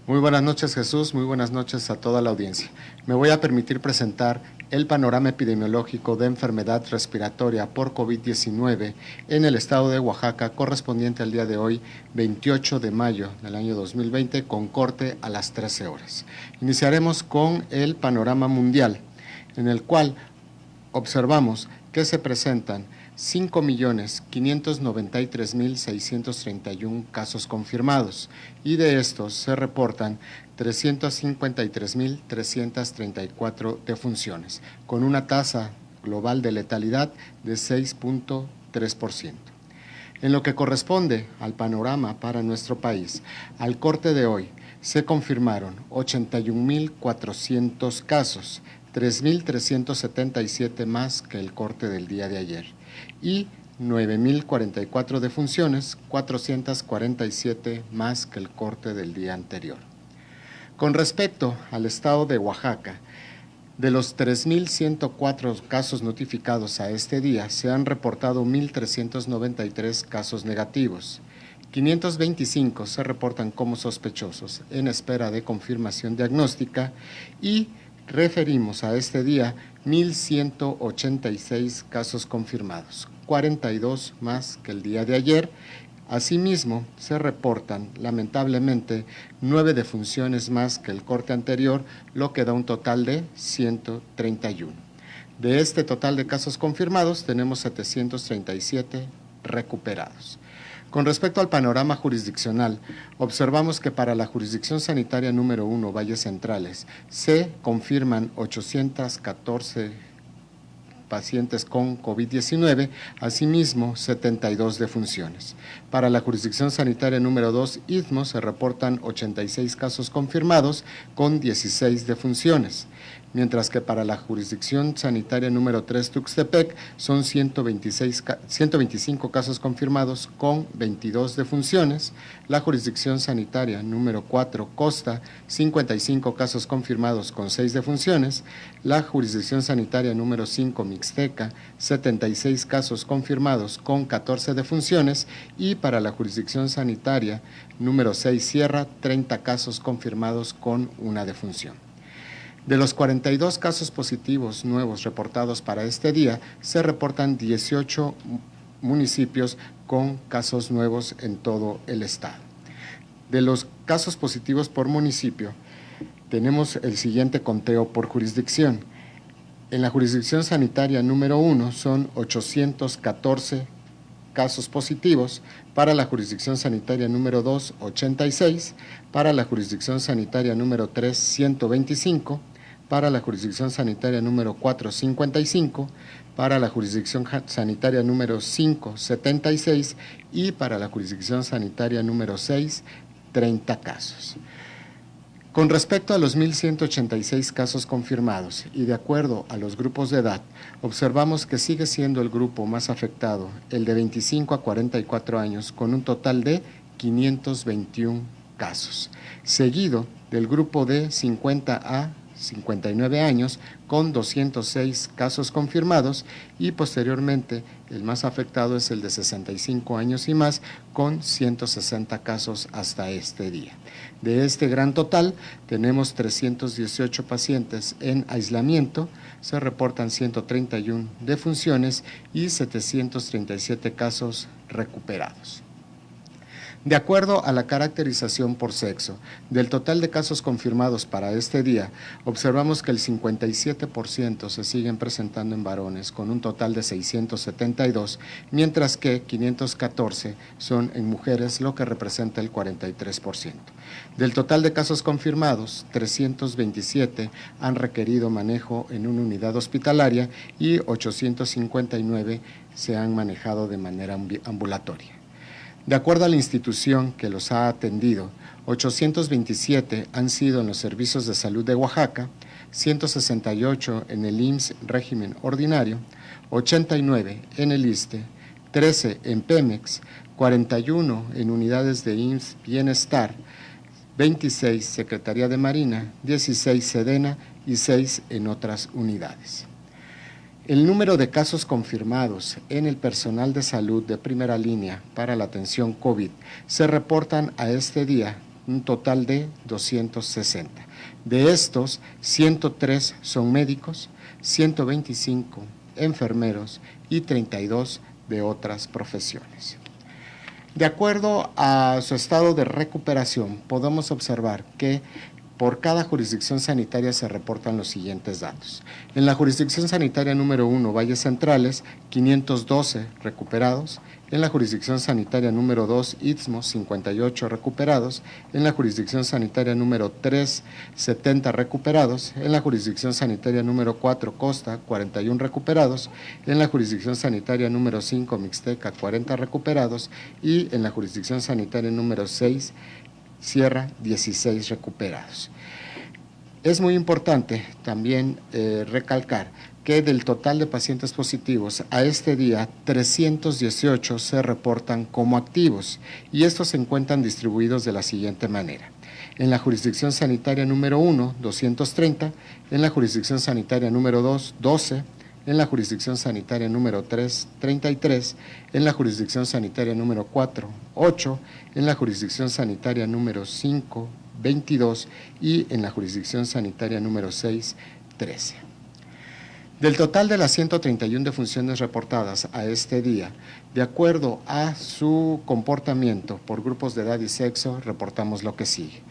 Muy buenas noches, Jesús, muy buenas noches a toda la audiencia. Me voy a permitir presentar el panorama epidemiológico de enfermedad respiratoria por COVID-19 en el estado de Oaxaca, correspondiente al día de hoy, 28 de mayo del año 2020, con corte a las 13 horas. Iniciaremos con el panorama mundial, en el cual observamos que se presentan 5.593.631 casos confirmados y de estos se reportan 353.334 defunciones, con una tasa global de letalidad de 6.3%. En lo que corresponde al panorama para nuestro país, al corte de hoy se confirmaron 81.400 casos, 3.377 más que el corte del día de ayer, y 9.044 defunciones, 447 más que el corte del día anterior. Con respecto al estado de Oaxaca, de los 3.104 casos notificados a este día, se han reportado 1.393 casos negativos. 525 se reportan como sospechosos en espera de confirmación diagnóstica y referimos a este día 1.186 casos confirmados, 42 más que el día de ayer. Asimismo, se reportan, lamentablemente, 9 defunciones más que el corte anterior, lo que da un total de 131. De este total de casos confirmados, tenemos 737 recuperados. Con respecto al panorama jurisdiccional, observamos que para la jurisdicción sanitaria número 1, Valles Centrales, se confirman 814 pacientes con COVID-19, asimismo 72 defunciones. Para la jurisdicción sanitaria número 2, Istmo, se reportan 86 casos confirmados con 16 defunciones, mientras que para la jurisdicción sanitaria número 3, Tuxtepec, son 125 casos confirmados con 22 defunciones. La jurisdicción sanitaria número 4, Costa, 55 casos confirmados con 6 defunciones. La jurisdicción sanitaria número 5, Mixteca, 76 casos confirmados con 14 defunciones. Y para la jurisdicción sanitaria número 6, Sierra, 30 casos confirmados con una defunción. De los 42 casos positivos nuevos reportados para este día, se reportan 18 municipios con casos nuevos en todo el estado. De los casos positivos por municipio, tenemos el siguiente conteo por jurisdicción. En la jurisdicción sanitaria número 1 son 814 casos positivos, para la jurisdicción sanitaria número 2, 86, para la jurisdicción sanitaria número 3, 125, para la jurisdicción sanitaria número 4, 55, para la jurisdicción sanitaria número 5, 76 y para la jurisdicción sanitaria número 6, 30 casos. Con respecto a los 1.186 casos confirmados y de acuerdo a los grupos de edad, observamos que sigue siendo el grupo más afectado, el de 25 a 44 años, con un total de 521 casos, seguido del grupo de 50 a 59 años con 206 casos confirmados y posteriormente el más afectado es el de 65 años y más con 160 casos hasta este día. De este gran total tenemos 318 pacientes en aislamiento, se reportan 131 defunciones y 737 casos recuperados. De acuerdo a la caracterización por sexo, del total de casos confirmados para este día, observamos que el 57% se siguen presentando en varones, con un total de 672, mientras que 514 son en mujeres, lo que representa el 43%. Del total de casos confirmados, 327 han requerido manejo en una unidad hospitalaria y 859 se han manejado de manera ambulatoria. De acuerdo a la institución que los ha atendido, 827 han sido en los servicios de salud de Oaxaca, 168 en el IMSS régimen ordinario, 89 en el ISSSTE, 13 en Pemex, 41 en unidades de IMSS Bienestar, 26 Secretaría de Marina, 16 Sedena y 6 en otras unidades. El número de casos confirmados en el personal de salud de primera línea para la atención COVID se reportan a este día un total de 260. De estos, 103 son médicos, 125 enfermeros y 32 de otras profesiones. De acuerdo a su estado de recuperación, podemos observar que por cada jurisdicción sanitaria se reportan los siguientes datos. En la jurisdicción sanitaria número 1, Valles Centrales, 512 recuperados. En la jurisdicción sanitaria número 2, Istmo, 58 recuperados. En la jurisdicción sanitaria número 3, 70 recuperados. En la jurisdicción sanitaria número 4, Costa, 41 recuperados. En la jurisdicción sanitaria número 5, Mixteca, 40 recuperados. Y en la jurisdicción sanitaria número 6, Sierra, 16 recuperados. Es muy importante también recalcar que del total de pacientes positivos, a este día 318 se reportan como activos y estos se encuentran distribuidos de la siguiente manera. En la jurisdicción sanitaria número 1, 230, en la jurisdicción sanitaria número 2, 12, en la jurisdicción sanitaria número 3, 33, en la jurisdicción sanitaria número 4, 8, en la jurisdicción sanitaria número 5, 22 y en la jurisdicción sanitaria número 6, 13. Del total de las 131 defunciones reportadas a este día, de acuerdo a su comportamiento por grupos de edad y sexo, reportamos lo que sigue.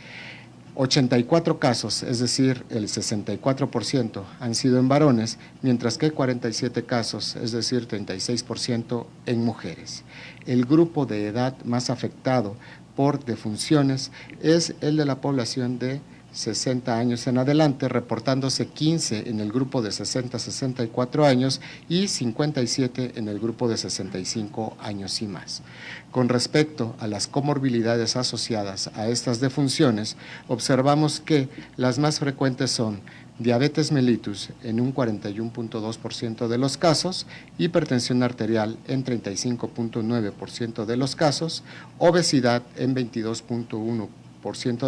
84 casos, es decir, el 64%, han sido en varones, mientras que 47 casos, es decir, 36% en mujeres. El grupo de edad más afectado por defunciones es el de la población de 60 años en adelante, reportándose 15 en el grupo de 60 a 64 años y 57 en el grupo de 65 años y más. Con respecto a las comorbilidades asociadas a estas defunciones, observamos que las más frecuentes son diabetes mellitus en un 41.2% de los casos, hipertensión arterial en 35.9% de los casos, obesidad en 22.1%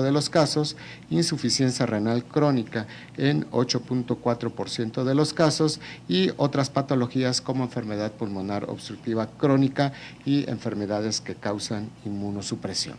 de los casos, insuficiencia renal crónica en 8.4% de los casos y otras patologías como enfermedad pulmonar obstructiva crónica y enfermedades que causan inmunosupresión.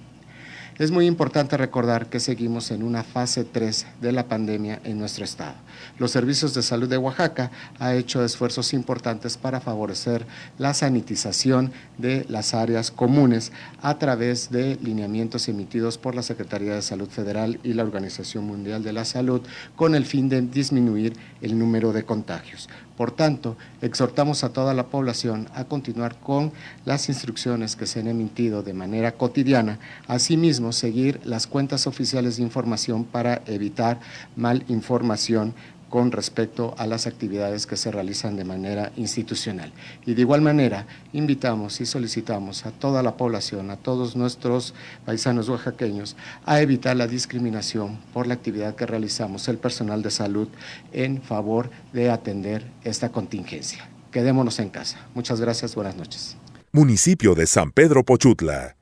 Es muy importante recordar que seguimos en una fase 3 de la pandemia en nuestro estado. Los servicios de salud de Oaxaca han hecho esfuerzos importantes para favorecer la sanitización de las áreas comunes a través de lineamientos emitidos por la Secretaría de Salud Federal y la Organización Mundial de la Salud con el fin de disminuir el número de contagios. Por tanto, exhortamos a toda la población a continuar con las instrucciones que se han emitido de manera cotidiana, asimismo seguir las cuentas oficiales de información para evitar malinformación con respecto a las actividades que se realizan de manera institucional. Y de igual manera, invitamos y solicitamos a toda la población, a todos nuestros paisanos oaxaqueños, a evitar la discriminación por la actividad que realizamos el personal de salud en favor de atender esta contingencia. Quedémonos en casa. Muchas gracias, buenas noches. Municipio de San Pedro Pochutla.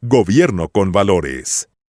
Gobierno con valores.